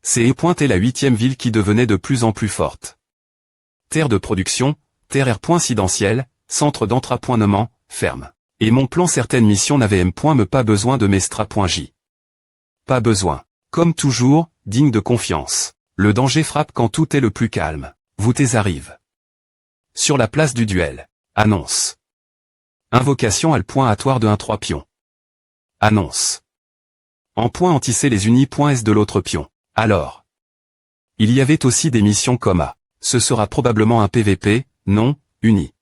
C'est est la 8e ville qui devenait de plus en plus forte. Terre de production, terre R.sidentiel, centre d'entrapointement, ferme. Et mon plan certaines missions n'avaient me pas besoin de mestra.j. Pas besoin. Comme toujours, digne de confiance. Le danger frappe quand tout est le plus calme. Voûtez arrive. Sur la place du duel. Annonce. Invocation à le point atoire de 1-3 pion. Annonce. En point antisser les unis.s de l'autre pion. Alors. Il y avait aussi des missions comme A. Ce sera probablement un PVP, non, uni.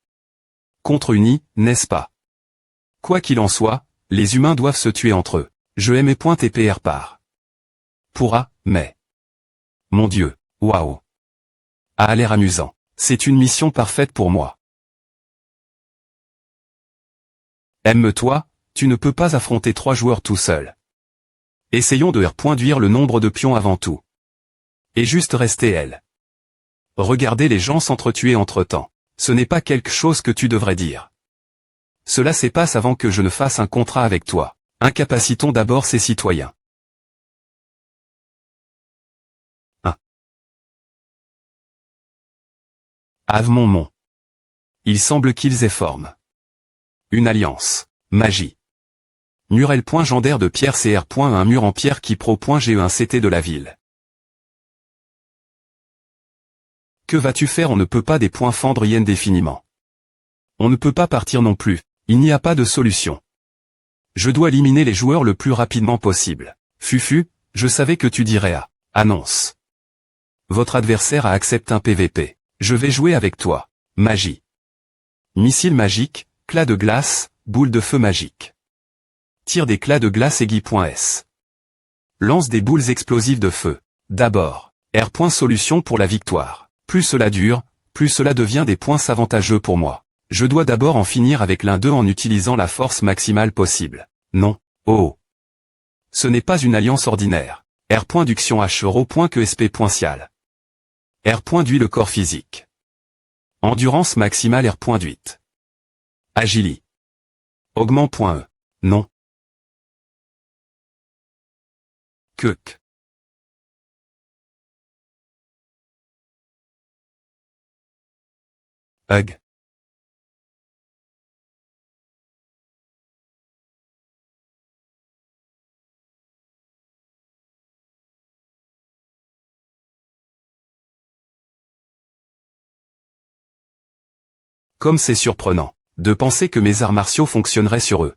Contre uni, n'est-ce pas? Quoi qu'il en soit, les humains doivent se tuer entre eux. Je aimais .tpr par. Pourra, mais. Mon Dieu, waouh. A l'air amusant. C'est une mission parfaite pour moi. Aime-toi, tu ne peux pas affronter 3 joueurs tout seul. Essayons de R.duire le nombre de pions avant tout. Et juste rester elle. Regardez les gens s'entretuer entre-temps. Ce n'est pas quelque chose que tu devrais dire. Cela s'épasse avant que je ne fasse un contrat avec toi. Incapacitons d'abord ces citoyens. 1. Avemont. Il semble qu'ils aient forme. Une alliance. Magie. Murel.gendaire de pierre cr. Un mur en pierre qui pro.ge un CT de la ville. Que vas-tu faire? On ne peut pas des points fendre yen définiment. On ne peut pas partir non plus. Il n'y a pas de solution. Je dois éliminer les joueurs le plus rapidement possible. Fufu, je savais que tu dirais A. Annonce. Votre adversaire a accepté un PVP. Je vais jouer avec toi. Magie. Missile magique, clas de glace, boule de feu magique. Tire des clas de glace aiguille.s. Lance des boules explosives de feu. D'abord. R. Solution pour la victoire. Plus cela dure, plus cela devient des points avantageux pour moi. Je dois d'abord en finir avec l'un d'eux en utilisant la force maximale possible. Non. Oh. Ce n'est pas une alliance ordinaire. R. Duction H euro. Que sp.cial. R. Duit le corps physique. Endurance maximale R. Duite. Agili. Augment.e. Non. Kuk. Hug. Comme c'est surprenant de penser que mes arts martiaux fonctionneraient sur eux.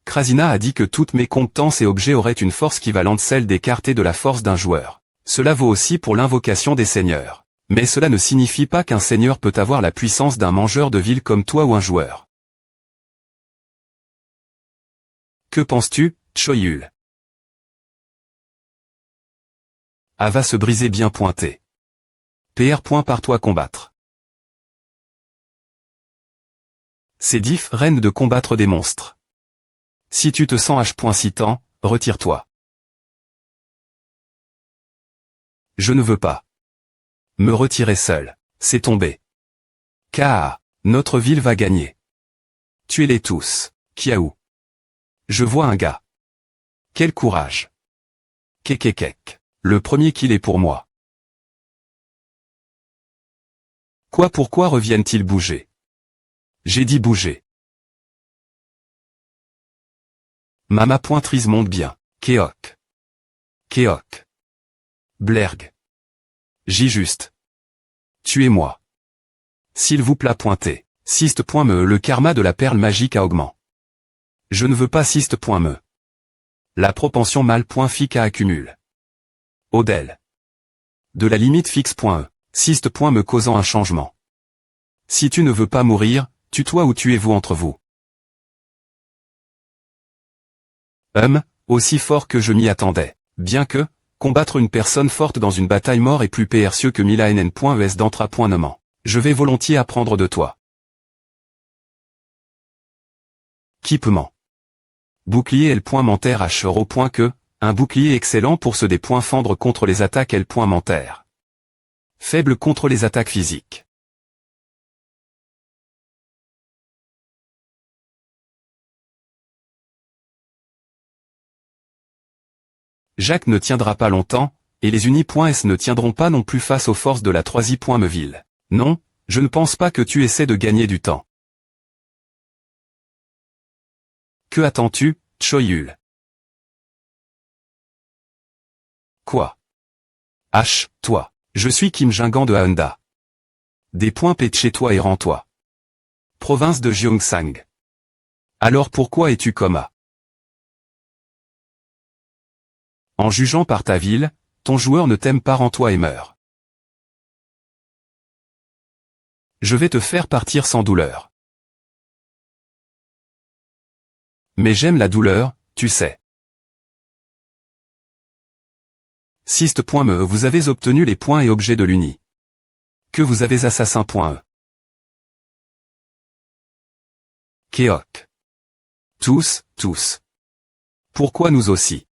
Krasina a dit que toutes mes compétences et objets auraient une force équivalente celle des cartes et de la force d'un joueur. Cela vaut aussi pour l'invocation des seigneurs. Mais cela ne signifie pas qu'un seigneur peut avoir la puissance d'un mangeur de ville comme toi ou un joueur. Que penses-tu, Choyul? A va se briser bien pointé. PR. Par toi combattre. C'est diff reine de combattre des monstres. Si tu te sens H. Citant, retire-toi. Je ne veux pas. Me retirer seul. C'est tombé. K.A. Notre ville va gagner. Tuez-les tous. Kiaou. Je vois un gars. Quel courage. Kekekek. Le premier kill est pour moi. Quoi? Pourquoi reviennent-ils bouger? J'ai dit bouger. Mama pointrise monte bien. Keok. Keok. Blerg. J juste. Tuez-moi. S'il vous plaît pointez. Sist.me le karma de la perle magique à augment. Je ne veux pas Sist.me. La propension mal.fic à accumule. Odel. De la limite fixe.e. Sist.me causant un changement. Si tu ne veux pas mourir, tue-toi ou tuez-vous entre vous. Aussi fort que je m'y attendais. Bien que, combattre une personne forte dans une bataille mort est plus précieux que 1000 ANN.ES d'entra.noment. Je vais volontiers apprendre de toi. Équipement. Bouclier L. Mentaire H euro. Que, un bouclier excellent pour se des points fendre contre les attaques L. Mentaire. Faible contre les attaques physiques. Jacques ne tiendra pas longtemps, et les Uni.S ne tiendront pas non plus face aux forces de la 3i.Meuville. Non, je ne pense pas que tu essaies de gagner du temps. Que attends-tu, Choyul? Quoi? Toi. Je suis Kim Jinggan de Haeunda. Des points pète chez toi et rends-toi. Province de Gyeongsang. Alors pourquoi es-tu coma? En jugeant par ta ville, ton joueur ne t'aime pas, rends-toi et meurs. Je vais te faire partir sans douleur. Mais j'aime la douleur, tu sais. Sist.me Vous avez obtenu les points et objets de l'Uni. Que vous avez assassin.e. Keok. Tous. Pourquoi nous aussi?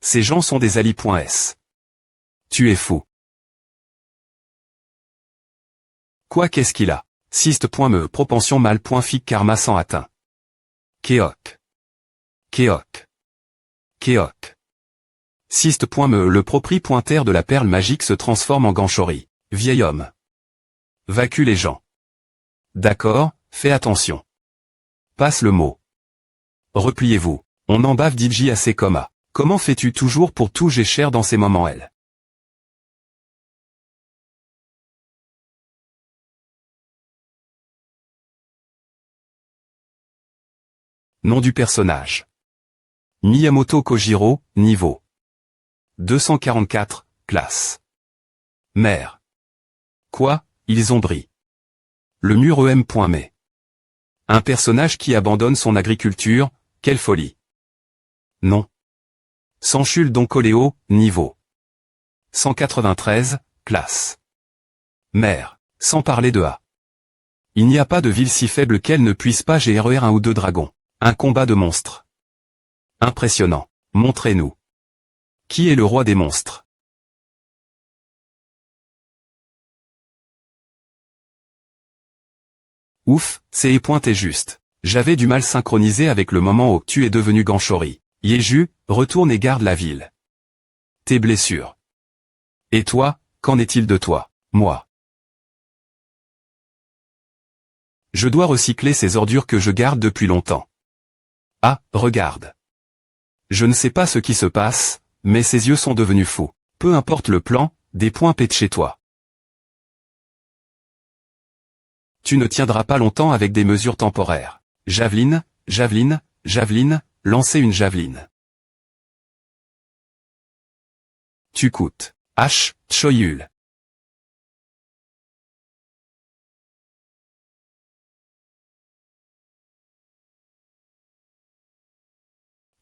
Ces gens sont des alliés.s. Tu es fou. Quoi, qu'est-ce qu'il a? Sist.me Propension mal.fic karma sans atteint. Keok. Sist.me Le propriétaire de la perle magique se transforme en Ganchori. Vieil homme. Vacue les gens. D'accord, fais attention. Passe le mot. Repliez-vous. On en bave DJ assez coma. Comment fais-tu toujours pour tout j'ai cher dans ces moments elle? Nom du personnage. Miyamoto Kojiro, niveau 244, classe. Mère. Quoi, ils ont bri. Le mur em.me. Un personnage qui abandonne son agriculture, quelle folie. Non. Sanchul Donkoléo, niveau 193, classe. Mère. Sans parler de A. Il n'y a pas de ville si faible qu'elle ne puisse pas gérer un ou deux dragons. Un combat de monstres. Impressionnant. Montrez-nous. Qui est le roi des monstres? Ouf, c'est pointé juste. J'avais du mal synchronisé avec le moment où tu es devenu Ganchori. Yeju, retourne et garde la ville. Tes blessures. Et toi, qu'en est-il de toi? Moi. Je dois recycler ces ordures que je garde depuis longtemps. Ah, regarde. Je ne sais pas ce qui se passe, mais ses yeux sont devenus fous. Peu importe le plan, des points pètent chez toi. Tu ne tiendras pas longtemps avec des mesures temporaires. Javeline, lancer une javeline. Tu coûtes. Choyul.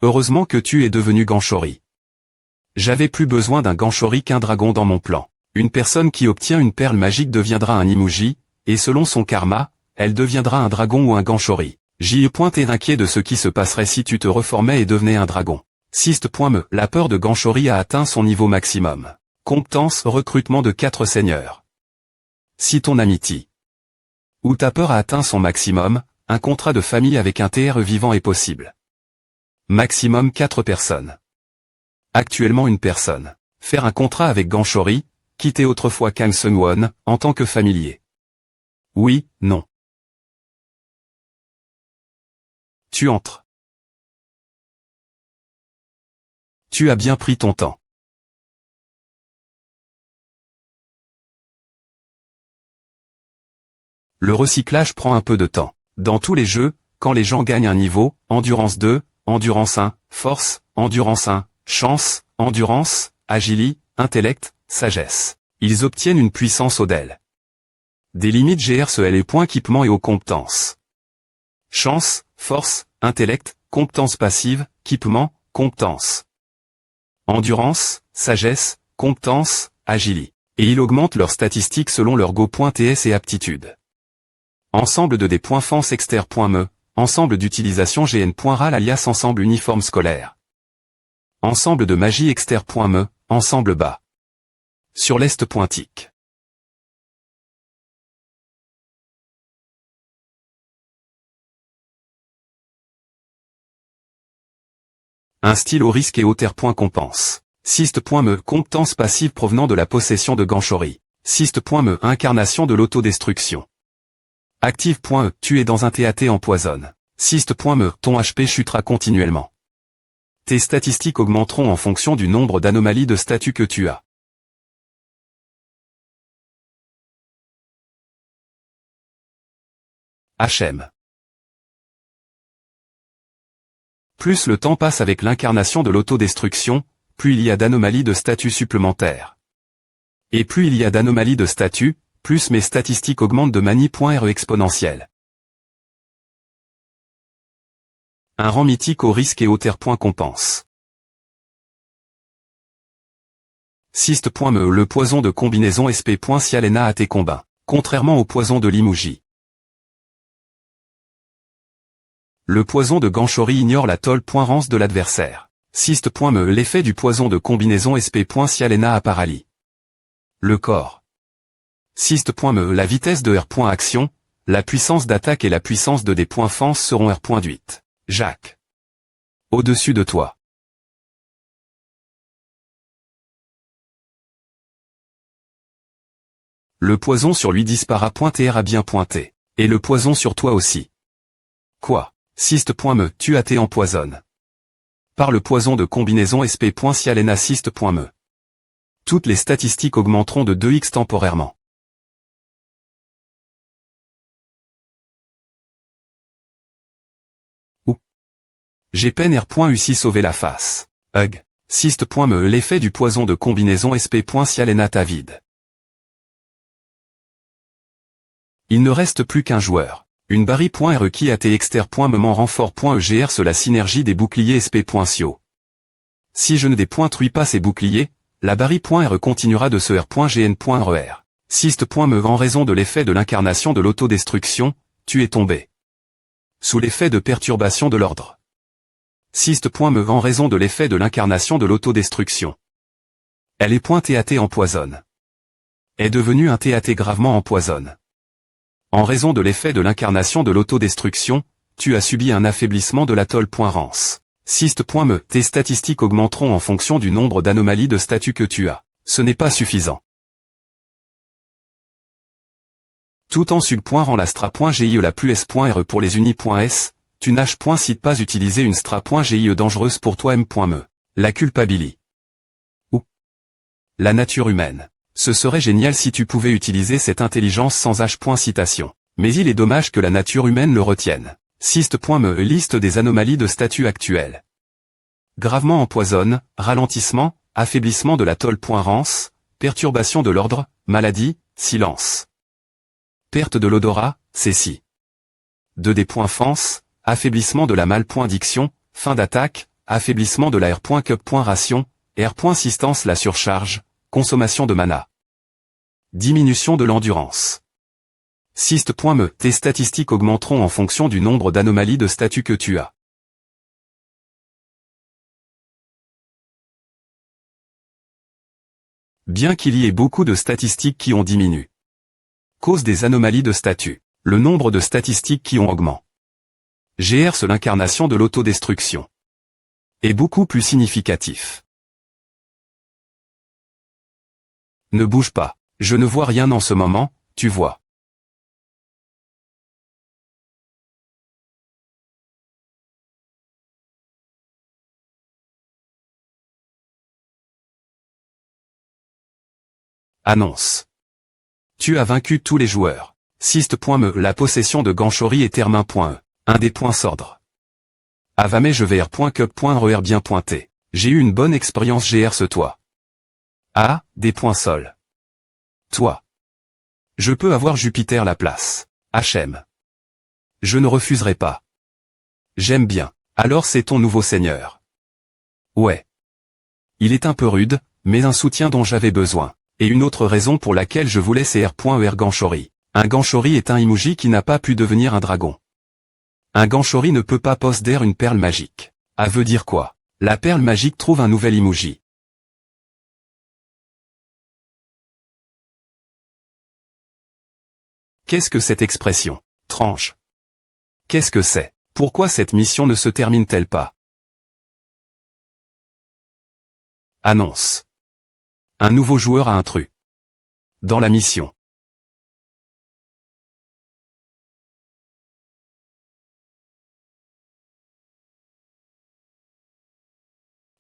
Heureusement que tu es devenu Ganchori. J'avais plus besoin d'un Ganchori qu'un dragon dans mon plan. Une personne qui obtient une perle magique deviendra un Imuji, et selon son karma, elle deviendra un dragon ou un Ganchori. J'y ai pointé inquiet de ce qui se passerait si tu te reformais et devenais un dragon. Sist.me La peur de Ganchori a atteint son niveau maximum. Compétence recrutement de 4 seigneurs. Si ton amitié ou ta peur a atteint son maximum, un contrat de famille avec un TR vivant est possible. Maximum 4 personnes. Actuellement une personne. Faire un contrat avec Ganchori, quitter autrefois Kang Seung-won, en tant que familier. Oui, non. Tu entres. Tu as bien pris ton temps. Le recyclage prend un peu de temps. Dans tous les jeux, quand les gens gagnent un niveau, endurance 2, endurance 1, force, endurance 1, chance, endurance, agility, intellect, sagesse. Ils obtiennent une puissance Odel. Des limites GRCL et points équipement et aux compétences. Chance, force, intellect, compétences passives, équipement, compétences. Endurance, sagesse, compétences, agility. Et ils augmentent leurs statistiques selon leur go.ts et aptitude. Ensemble de des points fans exter.me, ensemble d'utilisation gn.ral alias ensemble uniforme scolaire. Ensemble de magie exter.me, ensemble bas. Sur l'est.tic. Un style au risque et au terre. Compense. Syst.me compétence passive provenant de la possession de Ganchori. Syst.me incarnation de l'autodestruction. Active.e tu es dans un TAT empoisonne. Syst.me ton HP chutera continuellement. Tes statistiques augmenteront en fonction du nombre d'anomalies de statut que tu as. HM. Plus le temps passe avec l'incarnation de l'autodestruction, plus il y a d'anomalies de statut supplémentaires. Et plus il y a d'anomalies de statut, plus mes statistiques augmentent de mani.re exponentielle. Un rang mythique au risque et au terre. Compense. Syst.me le poison de combinaison SP. Sialena à tes combats, contrairement au poison de Limouji. Le poison de Ganchori ignore la tolle. Rance de l'adversaire. Syst.me l'effet du poison de combinaison SP. Sialena à paralyse le corps. Syst.me la vitesse de R. Action, la puissance d'attaque et la puissance de D. Fence seront R.8. Jacques. Au-dessus de toi. Le poison sur lui dispara. R a bien pointé. Et le poison sur toi aussi. Quoi? Syst.me tu as T empoisonne. Par le poison de combinaison SP. Sialena. Syst.me. Toutes les statistiques augmenteront de 2x temporairement. Ou. J'ai peine R.U sauver la face. Hug. Syst.me l'effet du poison de combinaison SP. Sialena ta vide. Il ne reste plus qu'un joueur. Une barrie.re qui a exter.moment renfort.egr la synergie des boucliers SP.sio. Si je ne dépointruis pas ces boucliers, la barrie.re continuera de ce R.gn.rer. Syst.me en raison de l'effet de l'incarnation de l'autodestruction, tu es tombé. Sous l'effet de perturbation de l'ordre. Syst.me en raison de l'effet de l'incarnation de l'autodestruction. Elle est .TAT empoisonne. Est devenue un TAT gravement empoisonne. En raison de l'effet de l'incarnation de l'autodestruction, tu as subi un affaiblissement de la tolle. Rance. Syst.me tes statistiques augmenteront en fonction du nombre d'anomalies de statut que tu as. Ce n'est pas suffisant. Tout en sub. Rend la stra.GIE la plus S.RE pour les unis.S, tu n'as pas utiliser une stra.GIE dangereuse pour toi M.me. La culpabilité. Ou. La nature humaine. Ce serait génial si tu pouvais utiliser cette intelligence sans H. Citation. Mais il est dommage que la nature humaine le retienne. Syst.me liste des anomalies de statut actuelles. Gravement empoisonne, ralentissement, affaiblissement de la tolle. Rance, perturbation de l'ordre, maladie, silence. Perte de l'odorat, cécie. 2D. Fence, affaiblissement de la malle. Diction, fin d'attaque, affaiblissement de la R. Cup. Ration, R. Sistance la surcharge, consommation de mana. Diminution de l'endurance. Syst.me tes statistiques augmenteront en fonction du nombre d'anomalies de statut que tu as. Bien qu'il y ait beaucoup de statistiques qui ont diminué. Cause des anomalies de statut. Le nombre de statistiques qui ont augmenté. GR l'incarnation de l'autodestruction. Est beaucoup plus significatif. Ne bouge pas. Je ne vois rien en ce moment, tu vois. Annonce. Tu as vaincu tous les joueurs. Syst.me la possession de Ganchori et Termin.e. Un des points s'ordre. Avame je vais R.cup.re bien pointé. J'ai eu une bonne expérience GR ce toi. Ah, des points sol. Toi. Je peux avoir Jupiter la place. HM. Je ne refuserai pas. J'aime bien. Alors c'est ton nouveau seigneur. Ouais. Il est un peu rude, mais un soutien dont j'avais besoin. Et une autre raison pour laquelle je voulais c'est R.er Ganchori. Un Ganchori est un emoji qui n'a pas pu devenir un dragon. Un Ganchori ne peut pas posséder une perle magique. À veut dire quoi? La perle magique trouve un nouvel emoji. Qu'est-ce que cette expression? Tranche. Qu'est-ce que c'est? Pourquoi cette mission ne se termine-t-elle pas? Annonce. Un nouveau joueur a intrus dans la mission.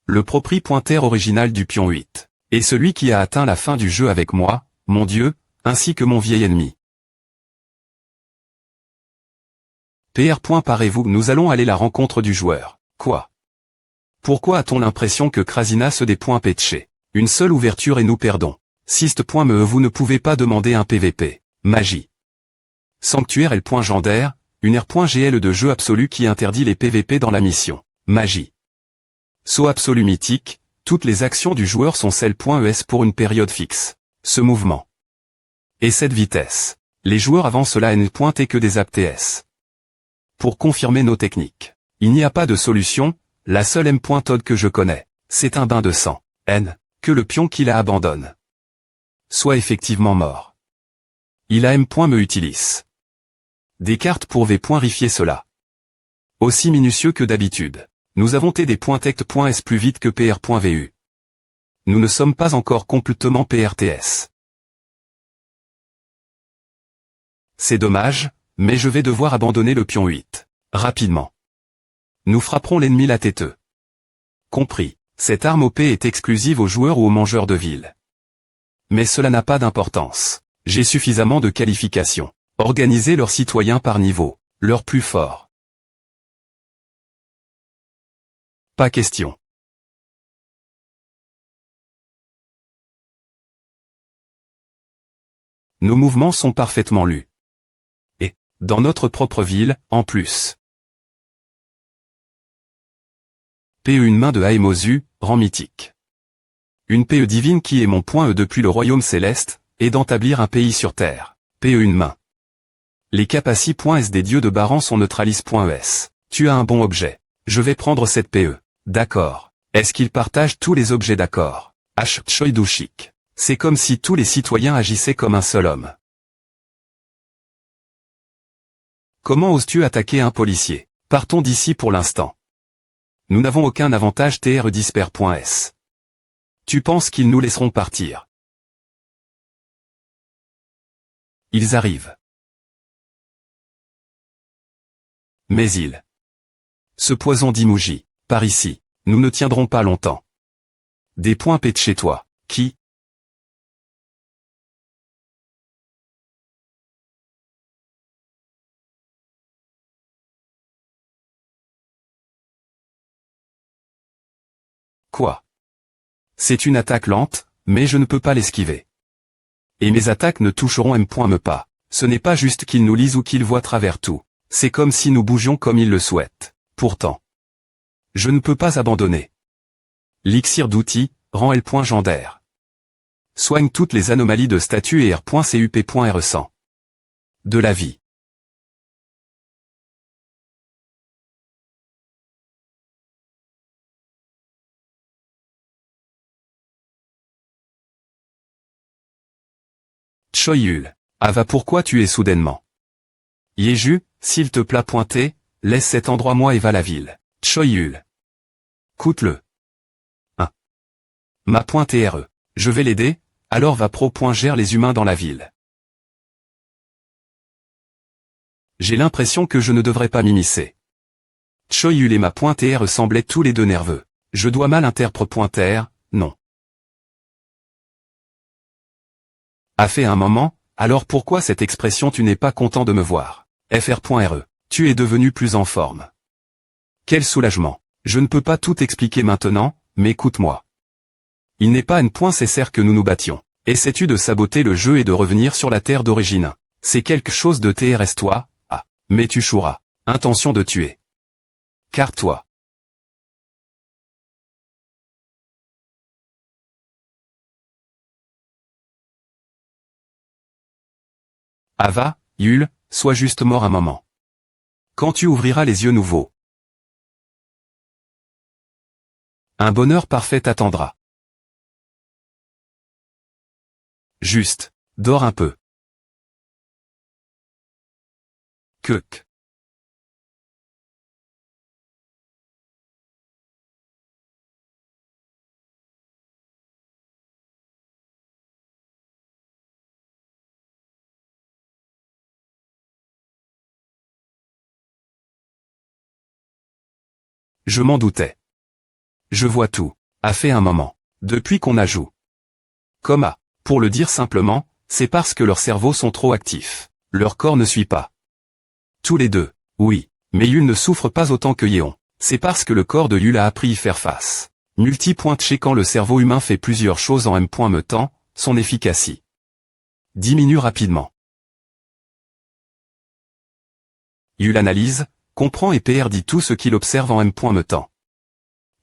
Le propriétaire original du pion 8 est celui qui a atteint la fin du jeu avec moi, mon Dieu, ainsi que mon vieil ennemi. PR. Parez-vous, nous allons aller à la rencontre du joueur. Quoi? Pourquoi a-t-on l'impression que Krasina se dépêche? Une seule ouverture et nous perdons. Sist. Me vous ne pouvez pas demander un PVP. Magie. Sanctuaire L. Gendaire, une R.GL de jeu absolu qui interdit les PVP dans la mission. Magie. Saut absolu mythique, toutes les actions du joueur sont celles.es pour une période fixe. Ce mouvement. Et cette vitesse. Les joueurs avancent la N.T que des APTS. Pour confirmer nos techniques. Il n'y a pas de solution, la seule M.Todd que je connais, c'est un bain de sang. N. Que le pion qui la abandonne soit effectivement mort. Il a M. Me utilise des cartes pour vérifier cela. Aussi minutieux que d'habitude. Nous avons TD.tect.s plus vite que PR.vu. Nous ne sommes pas encore complètement PRTS. C'est dommage, mais je vais devoir abandonner le pion 8. Rapidement. Nous frapperons l'ennemi la tête. Compris. Cette arme OP est exclusive aux joueurs ou aux mangeurs de ville. Mais cela n'a pas d'importance. J'ai suffisamment de qualifications. Organiser leurs citoyens par niveau, leur plus fort. Pas question. Nos mouvements sont parfaitement lus. Et, dans notre propre ville, en plus. PE une main de Haemosu, rang mythique. Une PE divine qui est mon point E depuis le royaume céleste, et d'établir un pays sur terre. PE une main. Les capaci.s des dieux de Baran sont neutralis.es. Tu as un bon objet. Je vais prendre cette PE. D'accord. Est-ce qu'ils partagent tous les objets d'accord? H. Choidushik. C'est comme si tous les citoyens agissaient comme un seul homme. Comment oses-tu attaquer un policier? Partons d'ici pour l'instant. Nous n'avons aucun avantage TR-disper.s. Tu penses qu'ils nous laisseront partir? Ils arrivent. Mais ils. Ce poison d'Imuji, par ici, nous ne tiendrons pas longtemps. Des points P de chez toi, qui? Quoi? C'est une attaque lente, mais je ne peux pas l'esquiver. Et mes attaques ne toucheront M.me pas. Ce n'est pas juste qu'ils nous lisent ou qu'ils voient travers tout. C'est comme si nous bougions comme ils le souhaitent. Pourtant. Je ne peux pas abandonner. L'Ixir d'outil, rang L. Gendaire. Soigne toutes les anomalies de statut et R.cup.re100. De la vie. Choyul. Ava, pourquoi tu es soudainement? Yeju, s'il te plaît pointer, laisse cet endroit moi et va la ville. Choyul. Coûte-le. 1. Ma pointe RE. Je vais l'aider, alors va gère les humains dans la ville. J'ai l'impression que je ne devrais pas m'immiscer. Choyul et ma pointe RE semblaient tous les deux nerveux. Je dois mal interpréter, non. A fait un moment, alors pourquoi cette expression tu n'es pas content de me voir? Fr.re. Tu es devenu plus en forme. Quel soulagement. Je ne peux pas tout expliquer maintenant, mais écoute-moi. Il n'est pas nécessaire que nous nous battions. Essaies-tu de saboter le jeu et de revenir sur la terre d'origine? C'est quelque chose de TRS toi, ah, mais tu chouras. Intention de tuer. Car toi. Ava, Yul, sois juste mort un moment. Quand tu ouvriras les yeux nouveaux. Un bonheur parfait t'attendra. Juste, dors un peu. Kuk. Je m'en doutais. Je vois tout, a fait un moment, depuis qu'on a joué. Coma. Pour le dire simplement, c'est parce que leurs cerveaux sont trop actifs. Leur corps ne suit pas. Tous les deux, oui, mais Yul ne souffre pas autant que Yeon. C'est parce que le corps de Yul a appris y faire face. Multi-point quand le cerveau humain fait plusieurs choses en même temps, son efficacité diminue rapidement. Yul analyse, comprend et dit tout ce qu'il observe en même temps.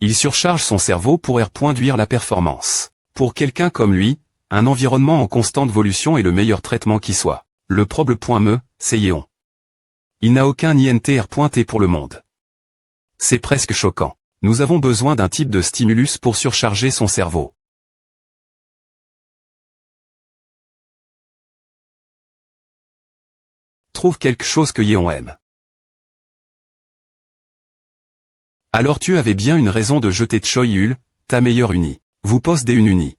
Il surcharge son cerveau pour réduire la performance. Pour quelqu'un comme lui, un environnement en constante évolution est le meilleur traitement qui soit. Le problème, c'est Yeon. Il n'a aucun INTR.T pour le monde. C'est presque choquant. Nous avons besoin d'un type de stimulus pour surcharger son cerveau. Trouve quelque chose que Yeon aime. Alors tu avais bien une raison de jeter Choi Yul, ta meilleure unie. Vous possédez une unie.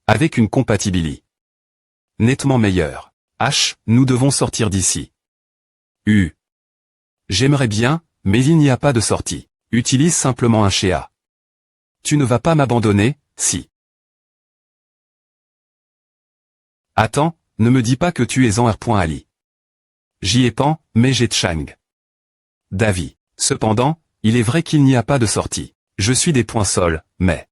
Avec une compatibilité nettement meilleure. Nous devons sortir d'ici. J'aimerais bien, mais il n'y a pas de sortie. Utilise simplement un Shéa. Tu ne vas pas m'abandonner, si. Attends, ne me dis pas que tu es en R.Ali. J'y ai pas, mais j'ai Chang. Davi. Cependant, il est vrai qu'il n'y a pas de sortie. Je suis des points sols, mais...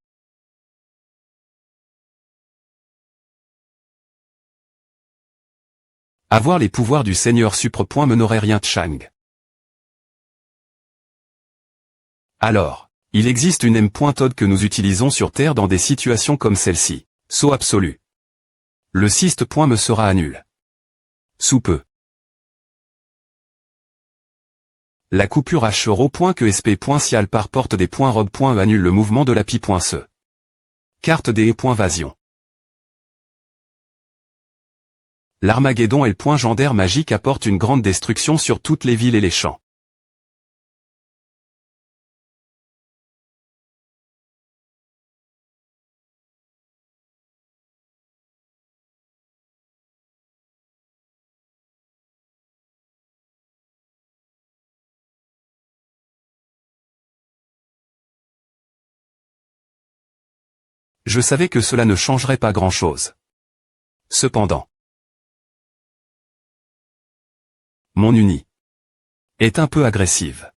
Avoir les pouvoirs du Seigneur Supre. Me n'aurait rien de Chang. Alors, il existe une M.Todd que nous utilisons sur Terre dans des situations comme celle-ci. Saut absolu. Le cyste. Me sera annulé. Sous peu. La coupure H que SP. Sial par porte des points robe. Annule le mouvement de la pi. Se. Carte des Vasion. L'Armageddon et le point gendaire magique apporte une grande destruction sur toutes les villes et les champs. Je savais que cela ne changerait pas grand-chose. Cependant, mon unie est un peu agressive.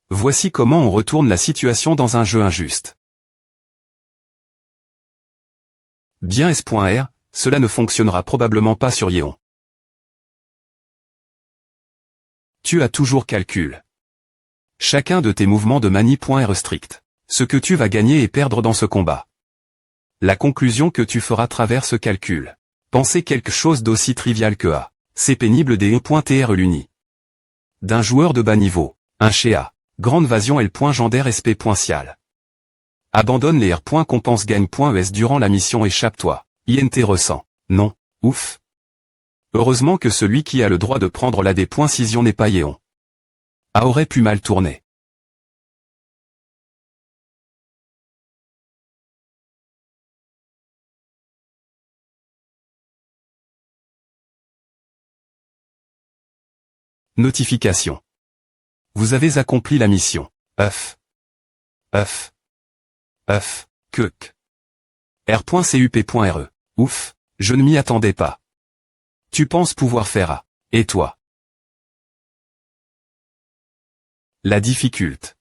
Voici comment on retourne la situation dans un jeu injuste. Bien S.R, cela ne fonctionnera probablement pas sur Yeon. Tu as toujours calcul. Chacun de tes mouvements de manie. R strict. Ce que tu vas gagner et perdre dans ce combat. La conclusion que tu feras travers ce calcul. Pensez quelque chose d'aussi trivial que A. C'est pénible des E.TR l'uni. D'un joueur de bas niveau. Un Shéa. Grande vasion et le point gendaire SP. Sial. Abandonne les R. Compense gagne. ES durant la mission. Échappe-toi. INT ressent. Non. Ouf. Heureusement que celui qui a le droit de prendre la D. Cision n'est pas Yeon. A aurait pu mal tourner. Notification. Vous avez accompli la mission. Kuk. R.CUP.RE. Ouf, je ne m'y attendais pas. Tu penses pouvoir faire A. Et toi? La difficulté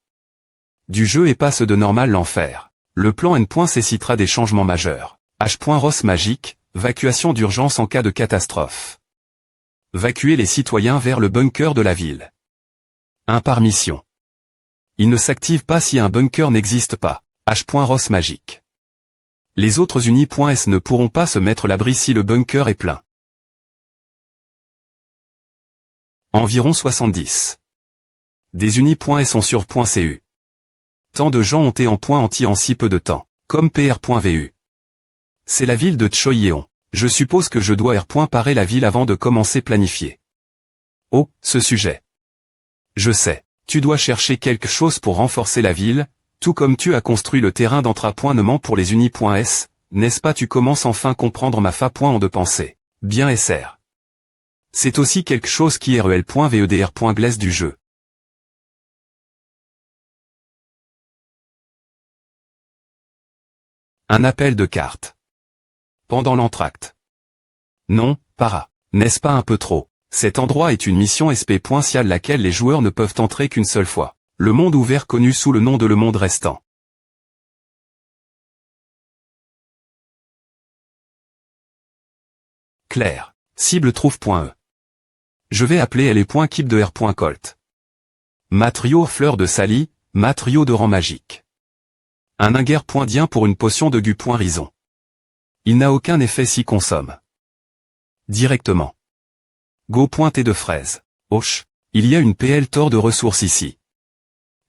du jeu est pas ce de normal l'enfer. Le plan N. Cécitera des changements majeurs. H. Ross magique, évacuation d'urgence en cas de catastrophe. Évacuer les citoyens vers le bunker de la ville. 1 par mission. Il ne s'active pas si un bunker n'existe pas. H. Ross magique. Les autres unis.S ne pourront pas se mettre l'abri si le bunker est plein. Environ 70. Des unis.S sont sur .cu. Tant de gens ont été en point anti en si peu de temps, comme PR.vu. C'est la ville de Choyeon. Je suppose que je dois parer la ville avant de commencer planifier. Oh, ce sujet. Je sais, tu dois chercher quelque chose pour renforcer la ville, tout comme tu as construit le terrain d'entrapointement pour les unis.S, n'est-ce pas? Tu commences enfin comprendre ma fa. De pensée. Bien SR. C'est aussi quelque chose qui est rel.vedr.glace du jeu. Un appel de cartes. Pendant l'entracte. Non, para. N'est-ce pas un peu trop? Cet endroit est une mission SP.cial laquelle les joueurs ne peuvent entrer qu'une seule fois. Le monde ouvert connu sous le nom de le monde restant. Claire. Cible trouve.e. Je vais appeler LE.keep de R.colt. Matrio fleur de Sally, Matrio de rang magique. Un inguer.dien pour une potion de gu.rison. Il n'a aucun effet si consomme. Directement. Go.t de fraise. Hoche. Il y a une PL Tor de ressources ici.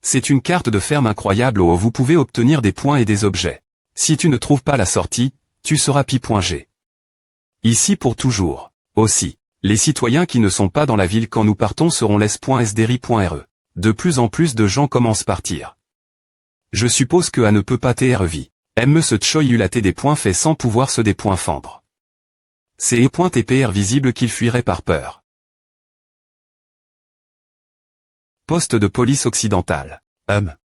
C'est une carte de ferme incroyable où vous pouvez obtenir des points et des objets. Si tu ne trouves pas la sortie, tu seras pi.g. Ici pour toujours. Aussi, les citoyens qui ne sont pas dans la ville quand nous partons seront les.sdri.re. De plus en plus de gens commencent à partir. Je suppose que A ne peut pas trv. Me se tchoyulater des points fait sans pouvoir se des points fendre. C'est E.tpr visible qu'il fuirait par peur. Poste de police occidentale.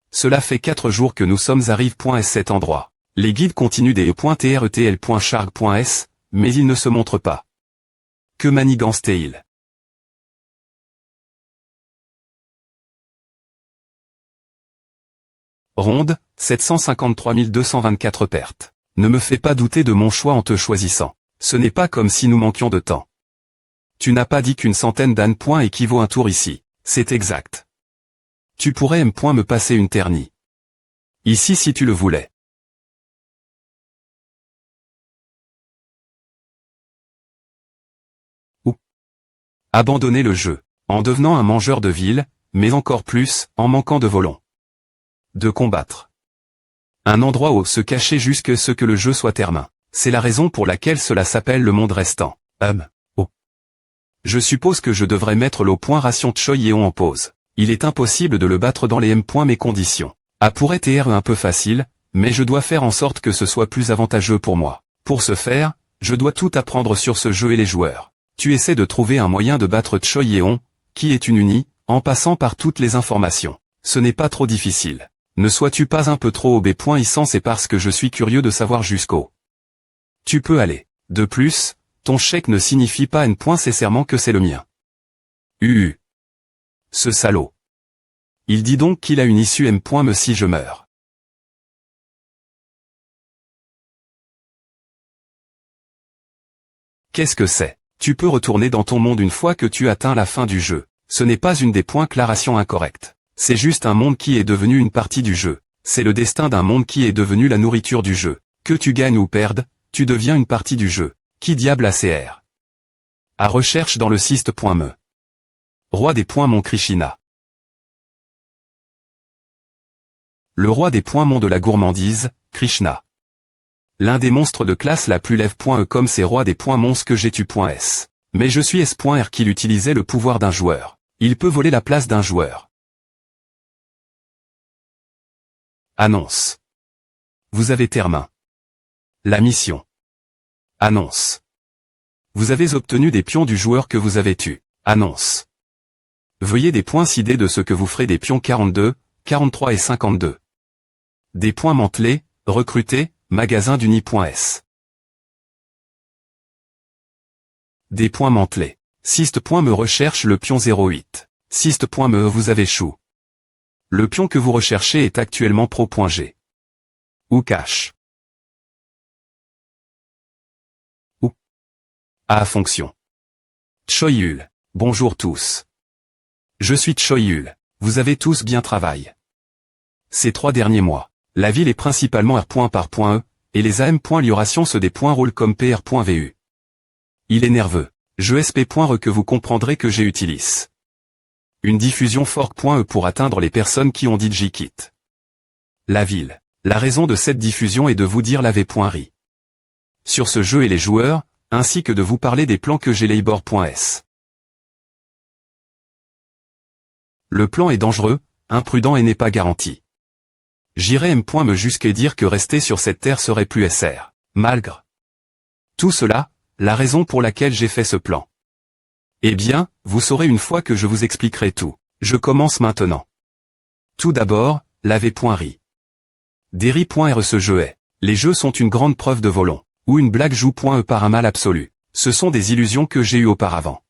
Cela fait 4 jours que nous sommes arrive.s cet endroit. Les guides continuent des E.trtl.charg.s, mais ils ne se montrent pas. Que manigance-t-il? Ronde, 753 224 pertes. Ne me fais pas douter de mon choix en te choisissant. Ce n'est pas comme si nous manquions de temps. Tu n'as pas dit qu'une centaine d'ânes points équivaut un tour ici. C'est exact. Tu pourrais me passer une ternie. Ici si tu le voulais. Ou abandonner le jeu, en devenant un mangeur de ville, mais encore plus, en manquant de volon. De combattre. Un endroit où se cacher jusque ce que le jeu soit termin. C'est la raison pour laquelle cela s'appelle le monde restant. Oh. Je suppose que je devrais mettre l'eau point ration Choi Yeon en pause. Il est impossible de le battre dans les M. Mes conditions. A pourrait être un peu facile, mais je dois faire en sorte que ce soit plus avantageux pour moi. Pour ce faire, je dois tout apprendre sur ce jeu et les joueurs. Tu essaies de trouver un moyen de battre Choi Yeon, qui est une unie, en passant par toutes les informations. Ce n'est pas trop difficile. Ne sois-tu pas un peu trop obéissant, c'est parce que je suis curieux de savoir jusqu'où. Tu peux aller. De plus, ton chèque ne signifie pas nécessairement que c'est le mien. Ce salaud. Il dit donc qu'il a une issue M. Me si je meurs. Qu'est-ce que c'est? Tu peux retourner dans ton monde une fois que tu atteins la fin du jeu. Ce n'est pas une déclaration incorrecte. C'est juste un monde qui est devenu une partie du jeu. C'est le destin d'un monde qui est devenu la nourriture du jeu. Que tu gagnes ou perdes, tu deviens une partie du jeu. Qui diable ACR? À recherche dans le syst.me. Roi des points Mon Krishna. Le roi des points Mon de la gourmandise, Krishna. L'un des monstres de classe la plus lève.e comme c'est roi des points mons que j'ai tu.s. Mais je suis S.R qu'il utilisait le pouvoir d'un joueur. Il peut voler la place d'un joueur. Annonce. Vous avez terminé la mission. Annonce. Vous avez obtenu des pions du joueur que vous avez tué. Annonce. Veuillez des points sidés de ce que vous ferez des pions 42, 43 et 52. Des points mantelés, recrutés, magasin du nid.s. Des points mantelés. Syst.me recherche le pion 08. Syst.me vous avez chou. Le pion que vous recherchez est actuellement pro.g. Ou cache. Ou à fonction. Choyul. Bonjour tous. Je suis Choyul. Vous avez tous bien travaillé. Ces 3 derniers mois, la ville est principalement R. par .e, et les AM. Lioration se des points roulent comme PR.vu. Il est nerveux. Je sp.re que vous comprendrez que j'utilise. Une diffusion fork.e pour atteindre les personnes qui ont dit J-Kit. La ville. La raison de cette diffusion est de vous dire la v.ri. Sur ce jeu et les joueurs, ainsi que de vous parler des plans que j'ai labor.s. Le plan est dangereux, imprudent et n'est pas garanti. J'irai me jusqu'à dire que rester sur cette terre serait plus SR. Malgré tout cela, la raison pour laquelle j'ai fait ce plan. Eh bien, vous saurez une fois que je vous expliquerai tout. Je commence maintenant. Tout d'abord, la v.ri. Derry.re ce jeu est Les jeux sont une grande preuve de volon, ou une blague joue .e par un mal absolu. Ce sont des illusions que j'ai eues auparavant.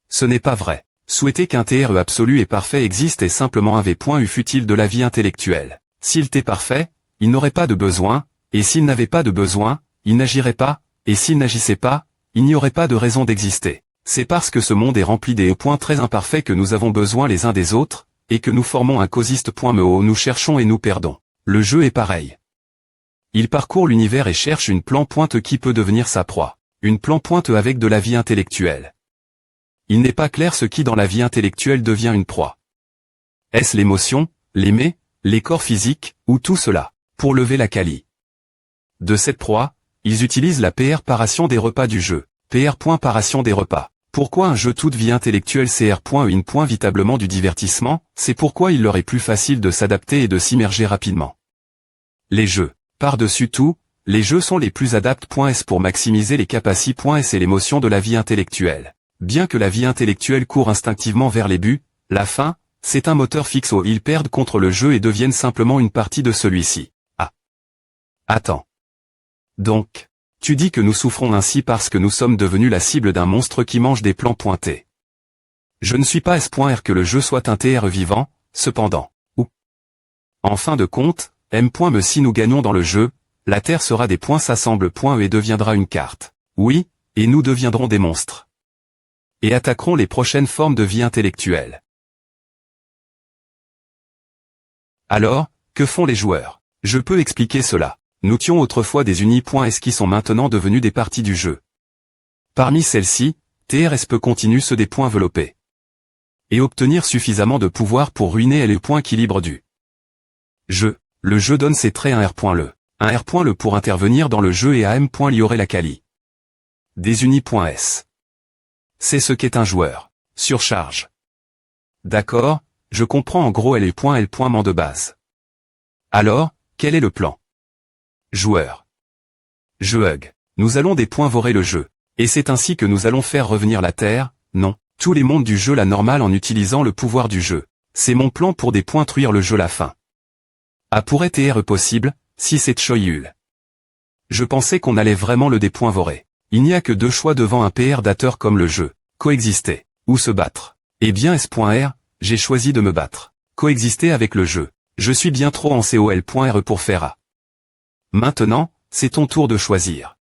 Ce n'est pas vrai. Souhaiter qu'un TRE absolu et parfait existe est simplement un V.U futile de la vie intellectuelle. S'il était parfait, il n'aurait pas de besoin, et s'il n'avait pas de besoin, il n'agirait pas, et s'il n'agissait pas, il n'y aurait pas de raison d'exister. C'est parce que ce monde est rempli des points très imparfaits que nous avons besoin les uns des autres, et que nous formons un causiste.me où nous cherchons et nous perdons. Le jeu est pareil. Il parcourt l'univers et cherche une plan-pointe qui peut devenir sa proie. Une plan-pointe avec de la vie intellectuelle. Il n'est pas clair ce qui dans la vie intellectuelle devient une proie. Est-ce l'émotion, l'aimer, les corps physiques, ou tout cela, pour lever la quali? De cette proie, ils utilisent la PR paration des repas du jeu. PR. Paration des repas. Pourquoi un jeu toute vie intellectuelle CR. Vitablement du divertissement, c'est pourquoi il leur est plus facile de s'adapter et de s'immerger rapidement. Les jeux. Par-dessus tout, les jeux sont les plus adaptés.s pour maximiser les capacités.s et l'émotion de la vie intellectuelle. Bien que la vie intellectuelle court instinctivement vers les buts, la fin, c'est un moteur fixe où ils perdent contre le jeu et deviennent simplement une partie de celui-ci. Ah. Attends. Donc, tu dis que nous souffrons ainsi parce que nous sommes devenus la cible d'un monstre qui mange des plans pointés. Je ne suis pas S.R que le jeu soit un TR vivant, cependant. Ou. En fin de compte, M.me si nous gagnons dans le jeu, la Terre sera des points s'assemble.e et deviendra une carte. Oui, et nous deviendrons des monstres. Et attaquerons les prochaines formes de vie intellectuelle. Alors, que font les joueurs? Je peux expliquer cela. Nous étions autrefois des unis.s qui sont maintenant devenus des parties du jeu. Parmi celles-ci, TRS continue se développer. Et obtenir suffisamment de pouvoir pour ruiner le point équilibre du jeu. Le jeu donne ses traits à un R.le. Un R.le pour intervenir dans le jeu et à M. y aurait la quali. Des unis.s. C'est ce qu'est un joueur. Surcharge. D'accord, je comprends en gros L. L. de base. Alors, quel est le plan? Joueur. Je hug. Nous allons des points vorer le jeu. Et c'est ainsi que nous allons faire revenir la Terre, non, tous les mondes du jeu la normale en utilisant le pouvoir du jeu. C'est mon plan pour des points truire le jeu la fin. Ah pourrait être possible, si c'est Choyul. Je pensais qu'on allait vraiment le dépoinvorer. Il n'y a que deux choix devant un PR dateur comme le jeu. Coexister, ou se battre. Eh bien S.R, j'ai choisi de me battre. Coexister avec le jeu. Je suis bien trop en COL.RE pour faire A. Maintenant, c'est ton tour de choisir.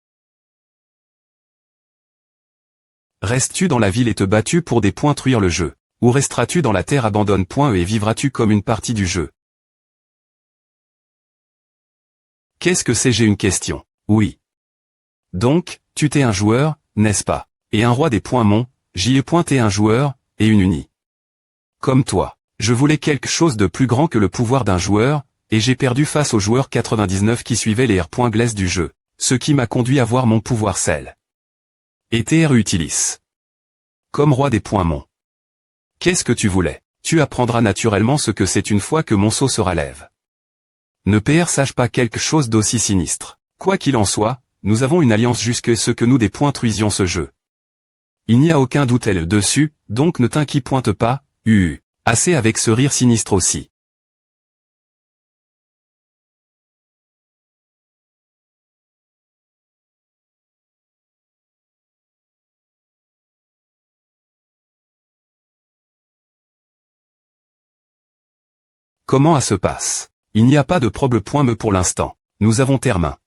Restes-tu dans la ville et te battu pour des points truire le jeu? Ou resteras-tu dans la terre abandonne.e et vivras-tu comme une partie du jeu? Qu'est-ce que c'est? J'ai une question. Oui. Donc, tu t'es un joueur, n'est-ce pas? Et un roi des points mon, j'y ai pointé un joueur, et une unie. Comme toi, je voulais quelque chose de plus grand que le pouvoir d'un joueur, et j'ai perdu face au joueur 99 qui suivait les R.Glace du jeu, ce qui m'a conduit à voir mon pouvoir sel. Et TR utilis. Comme roi des points mon. Qu'est-ce que tu voulais? Tu apprendras naturellement ce que c'est une fois que mon sceau se relève. Ne PR sache pas quelque chose d'aussi sinistre. Quoi qu'il en soit, nous avons une alliance jusque ce que nous dépointruisions ce jeu. Il n'y a aucun doute dessus, donc ne t'inquiète pointe pas, assez avec ce rire sinistre aussi. Comment ça se passe? Il n'y a pas de problème pour l'instant. Nous avons termin.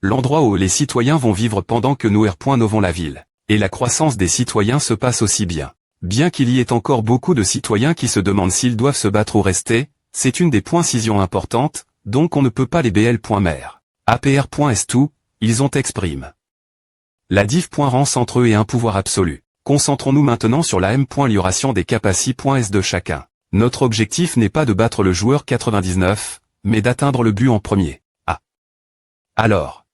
L'endroit où les citoyens vont vivre pendant que nous R.novons la ville. Et la croissance des citoyens se passe aussi bien. Bien qu'il y ait encore beaucoup de citoyens qui se demandent s'ils doivent se battre ou rester, c'est une des points-cisions importantes, donc on ne peut pas les BL.mer. APR.S2, ils ont exprime. La div. Rance entre eux et un pouvoir absolu. Concentrons-nous maintenant sur la M. L'ioration des capacités.S de chacun. Notre objectif n'est pas de battre le joueur 99, mais d'atteindre le but en premier. Ah. Alors.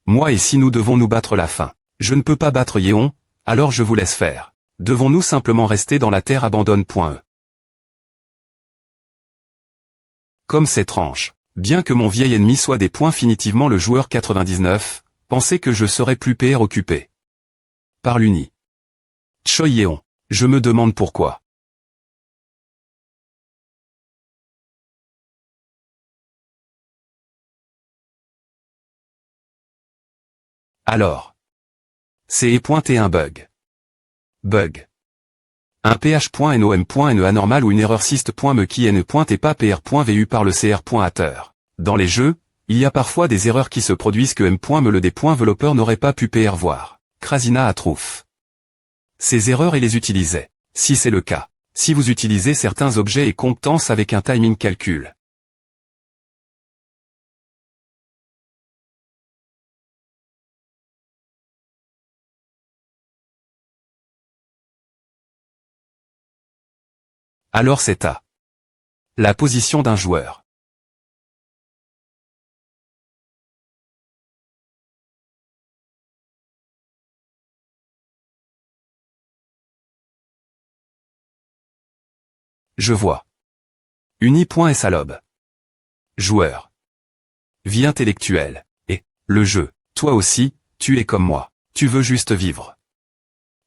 Moi et si nous devons nous battre la fin. Je ne peux pas battre Yéon, alors je vous laisse faire. Devons-nous simplement rester dans la terre abandonne.e? Comme c'est étrange. Bien que mon vieil ennemi soit des points finitivement le joueur 99, pensez que je serais plus PR occupé. Par l'uni. Choi Yéon. Je me demande pourquoi. Alors. C'est pointé un bug. Bug. Un ph.nom.ne anormal ou une erreur syst.me qui ne pointe pas pr.vu par le cr.ateur. Dans les jeux, il y a parfois des erreurs qui se produisent que m.me le d.developer n'aurait pas pu pr voir. Krasina Atrouf. Ces erreurs et les utilisait. Si c'est le cas. Si vous utilisez certains objets et compétences avec un timing calcul. Alors c'est à la position d'un joueur. Je vois. Uni.salob. Joueur. Vie intellectuelle. Et, le jeu. Toi aussi, tu es comme moi. Tu veux juste vivre.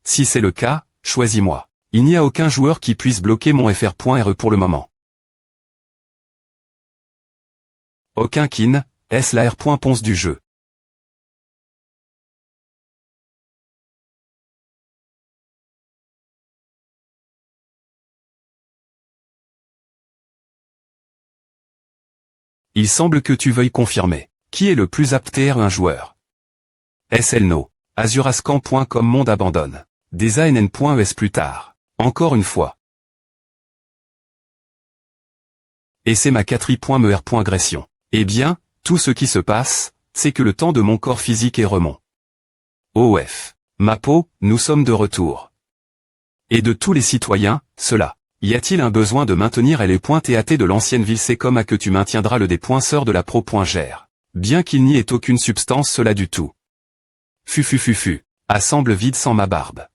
Si c'est le cas, choisis-moi. Il n'y a aucun joueur qui puisse bloquer mon fr.re pour le moment. Aucun kin, est-ce la r.ponce du jeu. Il semble que tu veuilles confirmer. Qui est le plus apte à un joueur? SLNO. Azurascan.com monde abandonne. Des ANN.es plus tard. Encore une fois. Et c'est ma 4i.mer.agression. Eh bien, tout ce qui se passe, c'est que le temps de mon corps physique est remont. OF. Ma peau, nous sommes de retour. Et de tous les citoyens, cela. Y a-t-il un besoin de maintenir les points TAT de l'ancienne ville? C'est comme à que tu maintiendras le dépoinçeur de la pro.gr. Bien qu'il n'y ait aucune substance cela du tout. Fufu. Assemble vide sans ma barbe.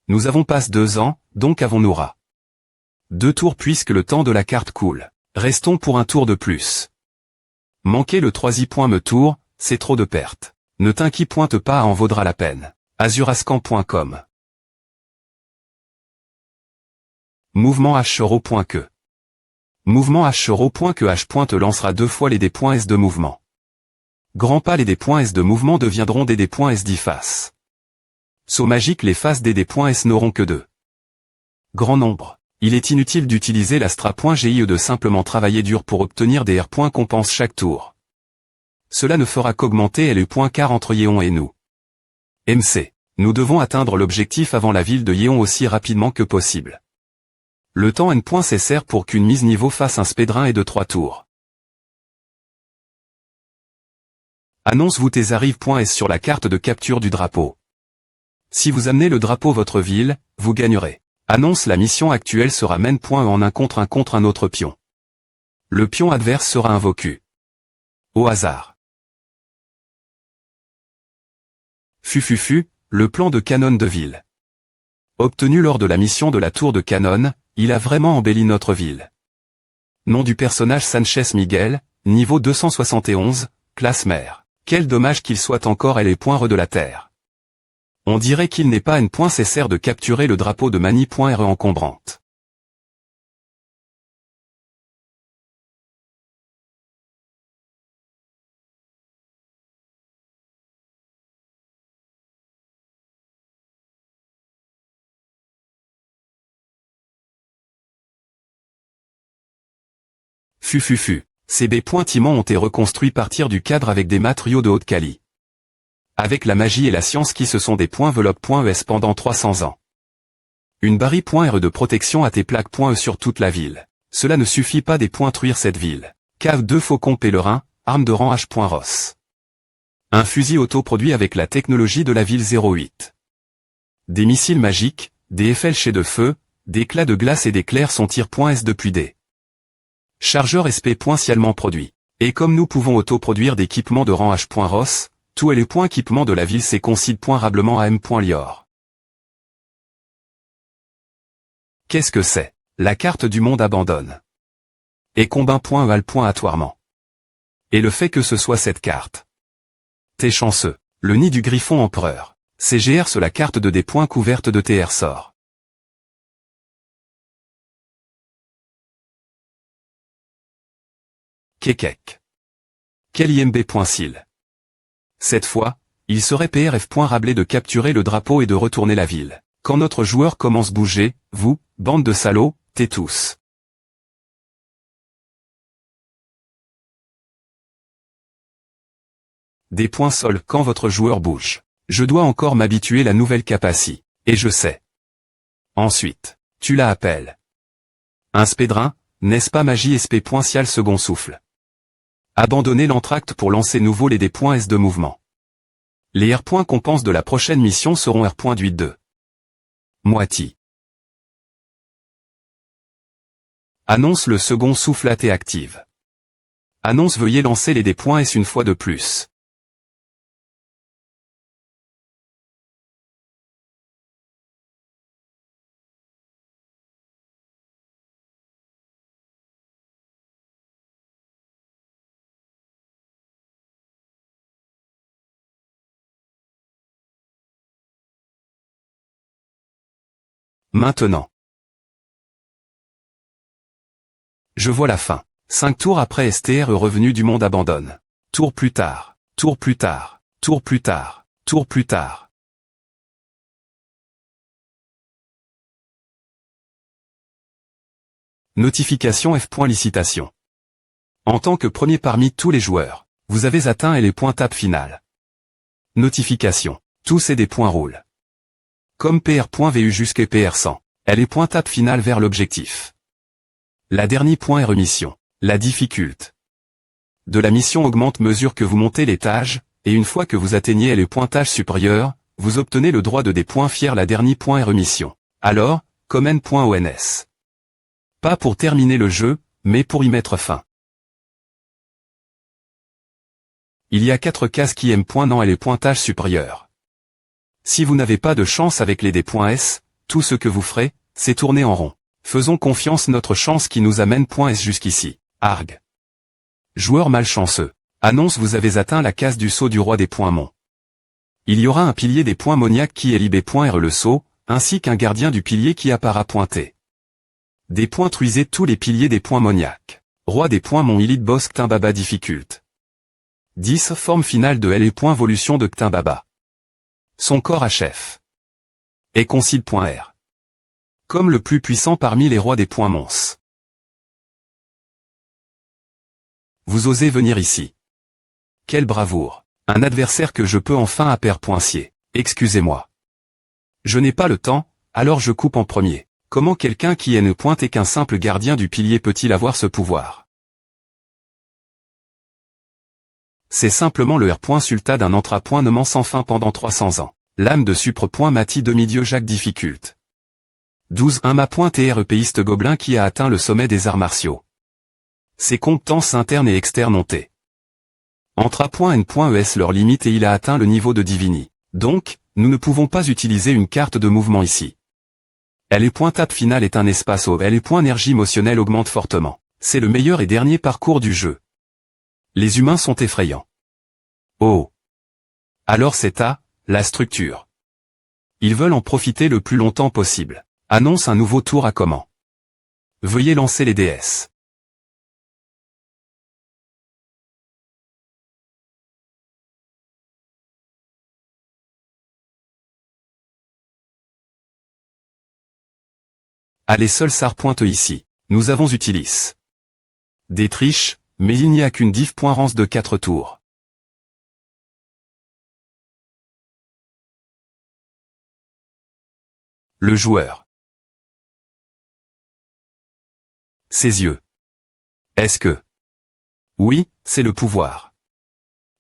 Nous avons passé 2 ans, donc avons-nous ras. 2 tours puisque le temps de la carte coule. Restons pour un tour de plus. Manquer le 3i.me tour, c'est trop de pertes. Ne t'inquiète pas, en vaudra la peine. Azurascan.com. Mouvement h0.que. Mouvement h0.que h. Te lancera 2 fois les d.s de mouvement. Grand pas les d.s de mouvement deviendront des d.s 10 faces. Saut magique, les faces des d.s n'auront que 2. Grand nombre. Il est inutile d'utiliser l'astra.gi de simplement travailler dur pour obtenir des r. Compense chaque tour. Cela ne fera qu'augmenter le point quart entre Yéon et nous. MC. Nous devons atteindre l'objectif avant la ville de Yéon aussi rapidement que possible. Le temps n.cr pour qu'une mise niveau fasse un speedrun et de 3 tours. Annonce-vous tes arrives.s sur la carte de capture du drapeau. Si vous amenez le drapeau votre ville, vous gagnerez. Annonce la mission actuelle sera mène. En un contre un autre pion. Le pion adverse sera invoqué. Au hasard. Fufu, le plan de canon de ville. Obtenu lors de la mission de la tour de canon, il a vraiment embelli notre ville. Nom du personnage Sanchez Miguel, niveau 271, classe mère. Quel dommage qu'il soit encore les points de la terre. On dirait qu'il n'est pas n.cr de capturer le drapeau de Mani.re encombrante. Fufu. Ces bâtiments ont été reconstruits à partir du cadre avec des matériaux de haute qualité. Avec la magie et la science qui se sont des .velope.es pendant 300 ans. Une barre.re de protection à tes plaques.e sur toute la ville. Cela ne suffit pas détruire cette ville. Cave 2 faucons pèlerins, arme de rang H.Ross. Un fusil autoproduit avec la technologie de la ville 08. Des missiles magiques, des flèches de feu, des éclats de glace et des clairs sont tir.s depuis des chargeurs SP scialement produits. Et comme nous pouvons autoproduire d'équipements de rang H.Ross, tous les points équipements de la ville c'est concide.rablement à M.Lior. Qu'est-ce que c'est? La carte du monde abandonne. Et combin.val.atoirement. Et le fait que ce soit cette carte. T'es chanceux. Le nid du griffon empereur. CGR sur la carte de des points couverte de TR sort. Kekek. Quel IMB.sil. Cette fois, Il serait PRF. Rabelais de capturer le drapeau et de retourner la ville. Quand notre joueur commence bouger, vous, bande de salauds, tais tous. Des points sols quand votre joueur bouge. Je dois encore m'habituer la nouvelle capacité. Et je sais. Ensuite, tu la appelles. Un spédrin, n'est-ce pas magie SP. Cial second souffle. Abandonner l'entracte pour lancer nouveau les D.S de mouvement. Les R. Compenses de la prochaine mission seront R.8.2. Moitié. Annonce le second souffle AT active. Annonce veuillez lancer les D.S une fois de plus. Maintenant. Je vois la fin. 5 tours après STR revenu du monde abandonne. Tour plus tard, tour plus tard, tour plus tard, tour plus tard. Notification F. Licitation. En tant que premier parmi tous les joueurs, vous avez atteint les points tape finale. Notification. Tous et des points roulent. Comme PR.VU jusqu'à PR100. Elle est point tape finale vers l'objectif. La dernière point est remission. La difficulté de la mission augmente mesure que vous montez l'étage, et une fois que vous atteignez le pointage supérieur, vous obtenez le droit de des points fiers la dernière point est remission. Alors, comme N.ONS. Pas pour terminer le jeu, mais pour y mettre fin. Il y a 4 cases qui aiment point non et les pointages supérieurs. Si vous n'avez pas de chance avec les D.S, tout ce que vous ferez, c'est tourner en rond. Faisons confiance notre chance qui nous amène .S jusqu'ici. Arg. Joueur malchanceux. Annonce vous avez atteint la case du sceau du roi des points Mont. Il y aura un pilier des points Moniac qui est libé.R le sceau, ainsi qu'un gardien du pilier qui appara pointé. Des points truisez tous les piliers des points Moniac. Roi des points Mont Elite Boss Ctimbaba difficult. 10 Forme finale de L et point volution de Ctimbaba. Son corps à chef. Et concile.R. Comme le plus puissant parmi les rois des points Mons. Vous osez venir ici. Quelle bravoure. Un adversaire que je peux enfin appaire poincier. Excusez-moi. Je n'ai pas le temps, alors je coupe en premier. Comment quelqu'un qui est ne pointe qu'un simple gardien du pilier peut-il avoir ce pouvoir? C'est simplement le R. Sulta d'un entra nommant sans fin pendant 300 ans. L'âme de Supre. Mati demi-dieu Jacques difficult. 12 Un ma TR épéiste gobelin qui a atteint le sommet des arts martiaux. Ses compétences internes et externes ont été. Entre A.N.ES leur limite et il a atteint le niveau de Divini. Donc, nous ne pouvons pas utiliser une carte de mouvement ici. Elle est point tape finale est un espace où elle est point énergie émotionnelle augmente fortement. C'est le meilleur et dernier parcours du jeu. Les humains sont effrayants. Oh. Alors c'est à, la structure. Ils veulent en profiter le plus longtemps possible. Annonce un nouveau tour à comment. Veuillez lancer les DS. Allez seul Sar pointe ici. Nous avons utilis. Des triches, mais il n'y a qu'une diff.rance de 4 tours. Le joueur. Ses yeux. Est-ce que... Oui, c'est le pouvoir.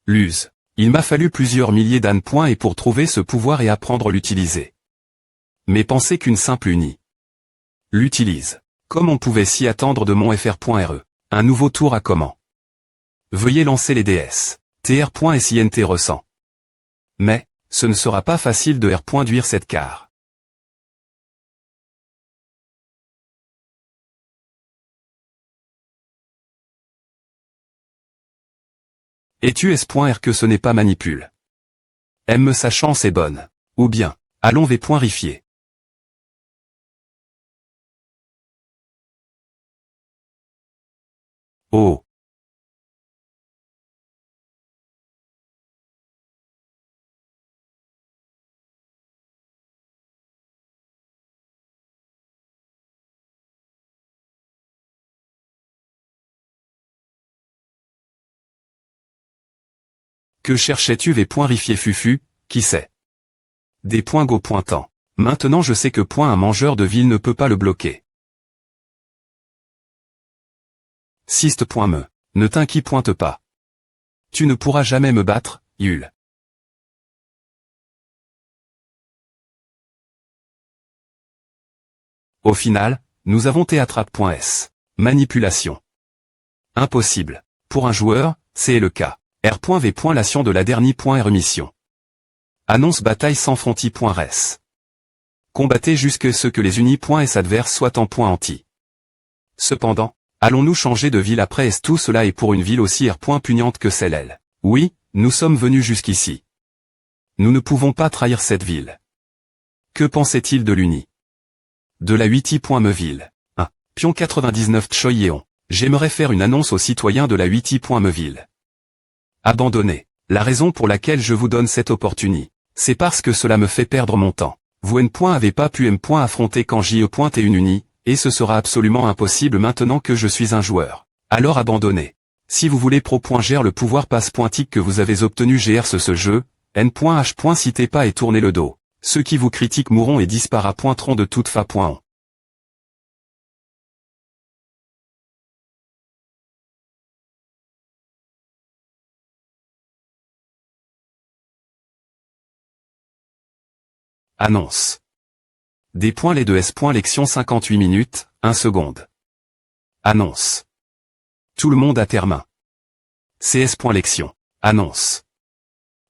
L'use. Il m'a fallu plusieurs milliers d'ânes points et pour trouver ce pouvoir et apprendre l'utiliser. Mais pensez qu'une simple unie. L'utilise. Comme on pouvait s'y attendre de mon fr.re. Un nouveau tour à comment. Veuillez lancer les DS. tr.sint ressent. Mais, ce ne sera pas facile de r.duire cette carte. Et tu es.r que ce n'est pas manipule. Aime sa chance est bonne. Ou bien, allons v.rifier. Oh. Que cherchais-tu V. Fufu, qui sait? Des points go pointant. Maintenant je sais que un mangeur de ville ne peut pas le bloquer. Siste.me. Ne t'inquiète pas. Tu ne pourras jamais me battre, Yul. Au final, nous avons théâtre.s. Manipulation. Impossible. Pour un joueur, c'est le cas. R.V. Lation de la dernière .R. Annonce bataille sans fronti.res. Combattez jusque ce que les unis.s adverses soient en point anti. Cependant, allons-nous changer de ville après est tout cela et pour une ville aussi pugnante que celle-là? Oui, nous sommes venus jusqu'ici. Nous ne pouvons pas trahir cette ville. Que pensait-il de l'Uni? De la 8i. Meuville. 1. Pion 99 Choyeon. J'aimerais faire une annonce aux citoyens de la 8i. Meuville. Abandonnez. La raison pour laquelle je vous donne cette opportunité, c'est parce que cela me fait perdre mon temps. Vous n'avez pas pu affronter quand JE. Et une Uni, et ce sera absolument impossible maintenant que je suis un joueur. Alors abandonnez. Si vous voulez gère le pouvoir passe-pointique que vous avez obtenu gr ce jeu, N.H. Citez pas et tournez le dos. Ceux qui vous critiquent mourront et pointeront de toute fa. Annonce. Des points les 2 S. Lection 58 minutes, 1 seconde. Annonce. Tout le monde à terme. CS. Lection. Annonce.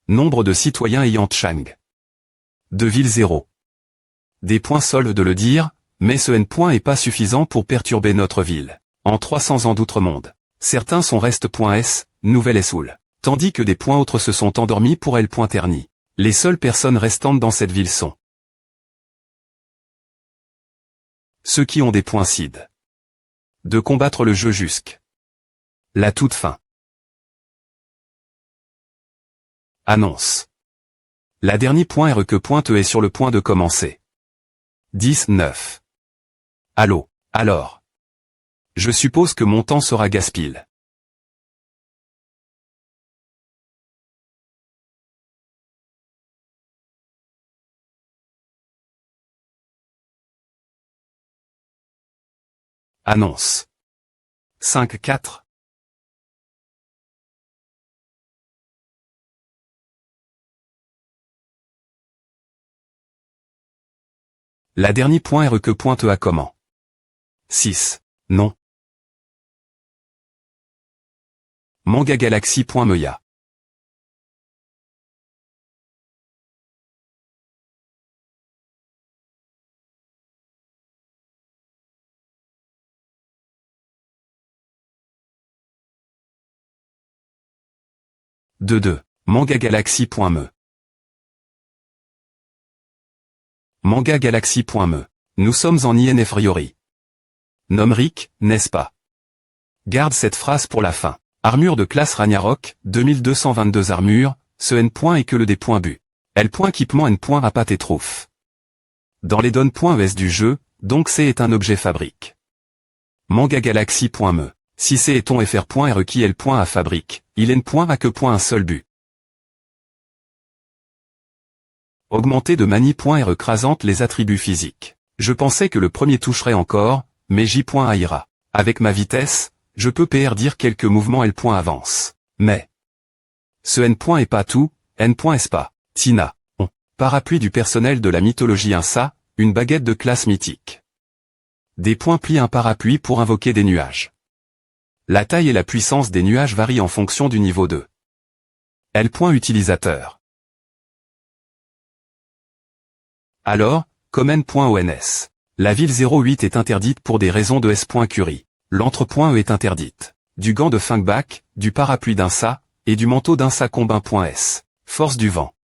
Nombre de citoyens ayant Chang. De ville 0. Des points soldes de le dire, mais ce N. Est pas suffisant pour perturber notre ville. En 300 ans d'outre-monde. Certains sont reste.s, nouvelle Essoul. Tandis que des points autres se sont endormis pour L. Terni. Les seules personnes restantes dans cette ville sont ceux qui ont des points CID. De combattre le jeu jusqu'à la toute fin. Annonce. La dernière R que est sur le point de commencer. 19. Allô, alors. Je suppose que mon temps sera gaspillé. Annonce. 5-4. La dernière R que à comment? 6. Non. Manga Galaxy.meya. Deux. Manga Galaxy.me. Manga Galaxy.me. Nous sommes en INFriori. Nomric, n'est-ce pas? Garde cette phrase pour la fin. Armure de classe Ragnarok, 2222 armures, ce N. est que le D.bu. L. Équipement N. Rapat et trouf. Dans les donnes.es du jeu, donc C est un objet fabrique. Manga Galaxy.me. Si C est ton FR.re qui L. A fabrique, il N. A que un seul but. Augmenter de manie.r écrasante les attributs physiques. Je pensais que le premier toucherait encore, mais J.A ira. Avec ma vitesse, je peux dire quelques mouvements L. Avance. Mais ce N. Est pas tout, N. Est pas. Tina. Parapluie du personnel de la mythologie Insa, une baguette de classe mythique. Des points plient un parapluie pour invoquer des nuages. La taille et la puissance des nuages varient en fonction du niveau 2. L. Utilisateur. Alors, comme N.ONS. La ville 08 est interdite pour des raisons de S.Curie. L'entre.E est interdite. Du gant de Fingback, du parapluie d'Insa, et du manteau d'Insa combin.S. Force du vent.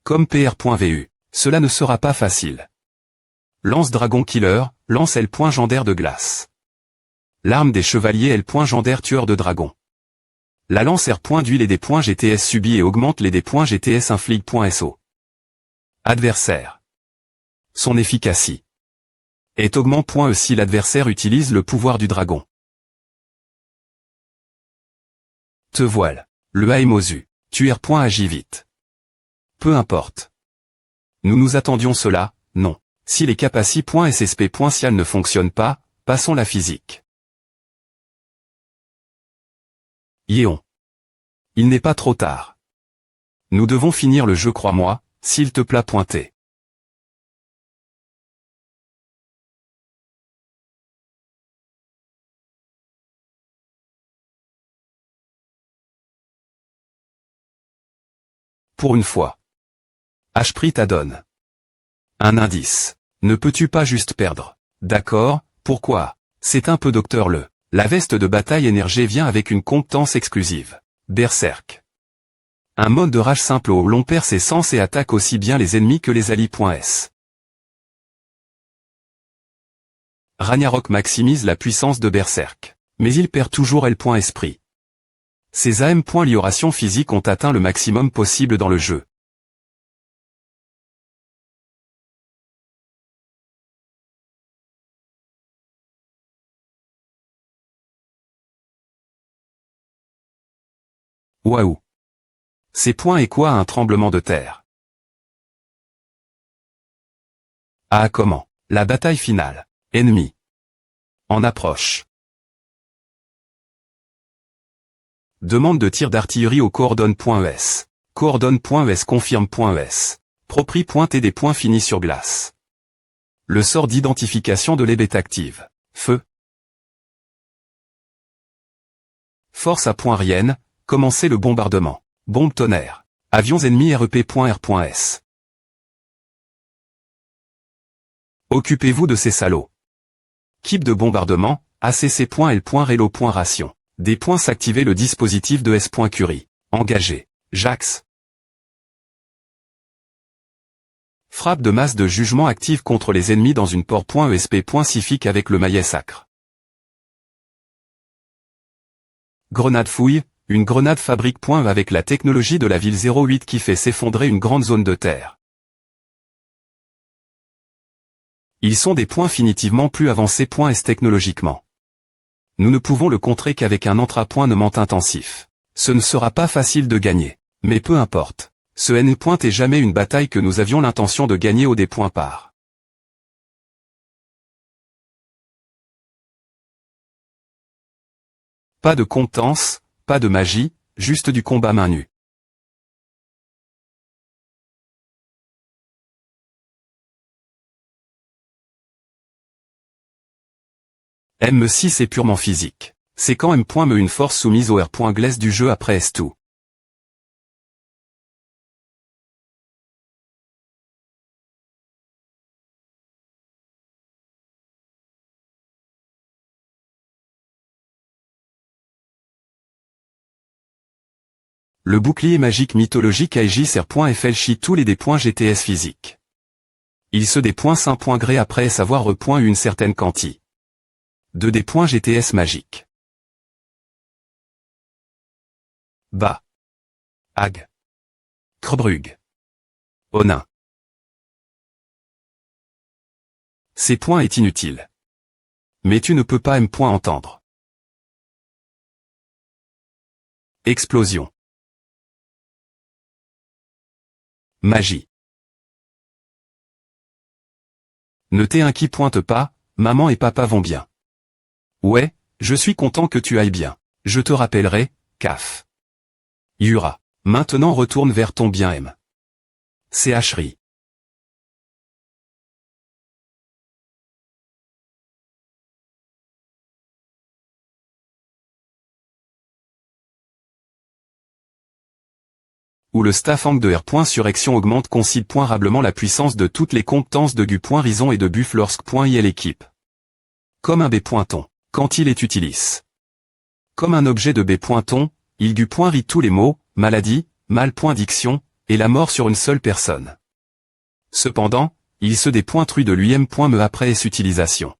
Comme PR.vu. Cela ne sera pas facile. Lance Dragon Killer, lance L. Gendaire de glace. L'arme des chevaliers L. Gendaire tueur de dragons. La lance R. d'huile et des points GTS subit et augmente les des points GTS infligue.so. Adversaire. Son efficacité est augment.e si l'adversaire utilise le pouvoir du dragon. Te voile. Le Haemosu. Tu agis vite. Peu importe. Nous nous attendions cela, non. Si les capaci.ssp.cial ne fonctionnent pas, passons la physique. Yéon. Il n'est pas trop tard. Nous devons finir le jeu, crois-moi, s'il te plaît. Pointer. Pour une fois. Ashprit t'adonne un indice. Ne peux-tu pas juste perdre? D'accord, pourquoi? C'est un peu Docteur Le. La veste de bataille énergée vient avec une compétence exclusive. Berserk. Un mode de rage simple où l'on perd ses sens et attaque aussi bien les ennemis que les alliés.s. Ragnarok maximise la puissance de Berserk. Mais il perd toujours L.esprit. Ses AM.liorations physiques ont atteint le maximum possible dans le jeu. Waouh! Ces points et quoi un tremblement de terre? Ah comment? La bataille finale. Ennemi. En approche. Demande de tir d'artillerie au coordonne.es. Coordonne.es confirme.es. Propri.td. Fini sur glace. Le sort d'identification de l'ébête active. Feu. Force à point rien. Commencez le bombardement. Bombe tonnerre. Avions ennemis rep.r.s. Occupez-vous de ces salauds. Keep de bombardement, ACC.L.Relo.ration. Des points s'activer le dispositif de S.Curie. Engagé. Jax. Frappe de masse de jugement active contre les ennemis dans une port.esp.sifique avec le maillet sacre. Grenade fouille. Une grenade fabrique avec la technologie de la ville 08 qui fait s'effondrer une grande zone de terre. Ils sont des points finitivement plus avancés.s technologiquement. Nous ne pouvons le contrer qu'avec un entrapoint-nement intensif. Ce ne sera pas facile de gagner. Mais peu importe. Ce N. est jamais une bataille que nous avions l'intention de gagner au des points par. Pas de compétence. Pas de magie, juste du combat main nue. M6 est purement physique. C'est quand M.me une force soumise au R.glace du jeu après S2. Le bouclier magique mythologique Aegis R.fl chie tous les des points GTS physiques. Il se des points 5 points gré après savoir repoint une certaine quantité. De des points GTS magiques. Bas. Ag. Krebrug. Onin. Ces points est inutile. Mais tu ne peux pas entendre. Explosion. Magie. Ne t'inquiète pas, maman et papa vont bien. Ouais, je suis content que tu ailles bien. Je te rappellerai, CAF. Yura. Maintenant retourne vers ton bien M. CHRI. Où le staffang de R. Surrection augmente considérablement la puissance de toutes les compétences de Gu.Rison et de Buff lorsque.il équipe. Comme un B.ton, quand il est utilisé. Comme un objet de B.ton, il Gu.rit tous les mots, maladie, mal.diction, et la mort sur une seule personne. Cependant, il se des points trus de lui M.me après S utilisation.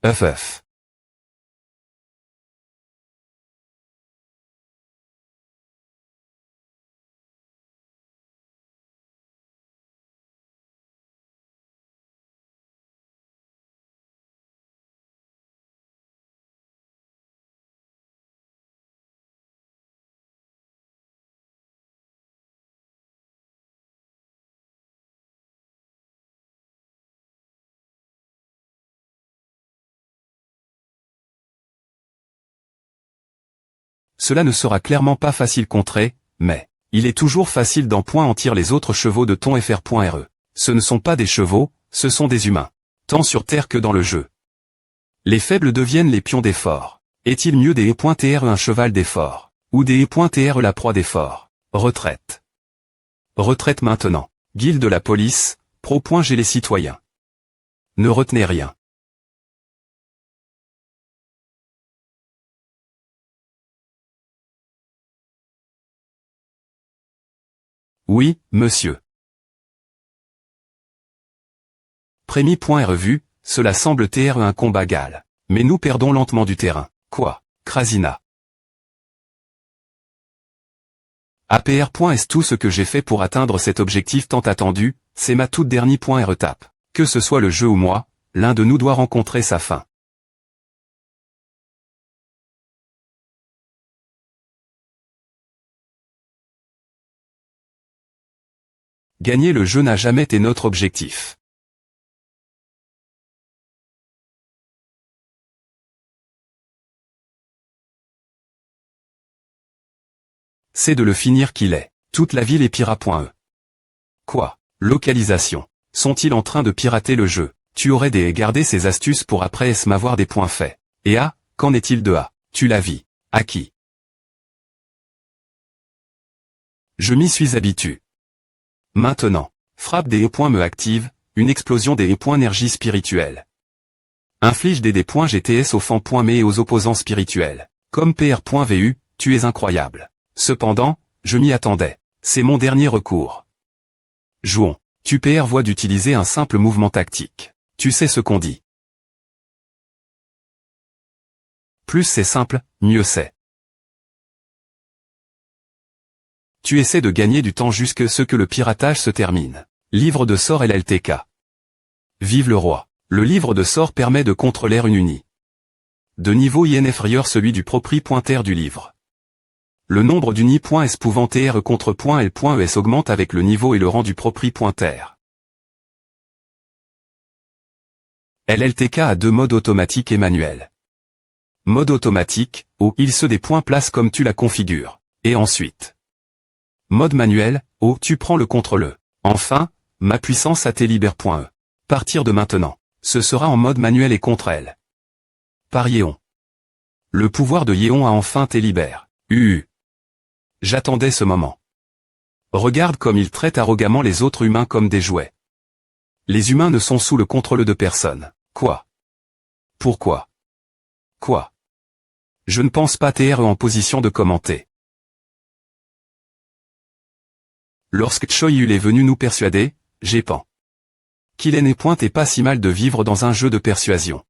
Uf. Cela ne sera clairement pas facile contrer, mais il est toujours facile d'en point en tirer les autres chevaux de ton fr.re. Ce ne sont pas des chevaux, ce sont des humains. Tant sur Terre que dans le jeu. Les faibles deviennent les pions des forts. Est-il mieux des E.TR un cheval des forts, ou des E.TR la proie des forts? Retraite. Retraite maintenant. Guilde de la police, pro.g les citoyens. Ne retenez rien. Oui, monsieur. Prémis.revue, cela semble TR un combat gal. Mais nous perdons lentement du terrain. Quoi, Krasina? APR.est tout ce que j'ai fait pour atteindre cet objectif tant attendu, c'est ma toute dernière .retape. Que ce soit le jeu ou moi, l'un de nous doit rencontrer sa fin. Gagner le jeu n'a jamais été notre objectif. C'est de le finir qu'il est. Toute la ville est pira.e. Quoi? Localisation. Sont-ils en train de pirater le jeu? Tu aurais des garder ces astuces pour après m'avoir des points faits. Et A, qu'en est-il de A? Tu l'as vu. À qui? Je m'y suis habitué. Maintenant. Frappe des points me active, une explosion des points énergie spirituelle. Inflige des points GTS aux fans.me et aux opposants spirituels. Comme PR.vu, tu es incroyable. Cependant, je m'y attendais. C'est mon dernier recours. Jouons. Tu PR voit d'utiliser un simple mouvement tactique. Tu sais ce qu'on dit. Plus c'est simple, mieux c'est. Tu essaies de gagner du temps jusque ce que le piratage se termine. Livre de sort LLTK. Vive le roi. Le livre de sort permet de contrôler une unie. De niveau IN inférieur celui du propri.r du livre. Le nombre d'unis.s pouvant TR contre .L.es augmente avec le niveau et le rang du propri.r. LLTK a deux modes automatique et manuel. Mode automatique, où il se des points place comme tu la configures. Et ensuite. Mode manuel, où tu prends le contrôle. Enfin, ma puissance AT-libère.e. Partir de maintenant, ce sera en mode manuel et contre elle. Par Yéon. Le pouvoir de Yéon a enfin T-libère. J'attendais ce moment. Regarde comme il traite arrogamment les autres humains comme des jouets. Les humains ne sont sous le contrôle de personne. Quoi? Pourquoi? Quoi? Je ne pense pas TR en position de commenter. Lorsque Choyul est venu nous persuader, j'ai pensé qu'il n'est point et pas si mal de vivre dans un jeu de persuasion.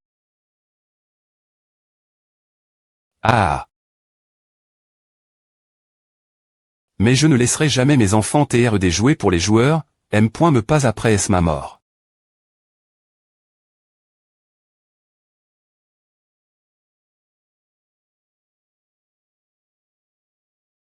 Ah. Mais je ne laisserai jamais mes enfants TR des jouets pour les joueurs, me pas après ma mort.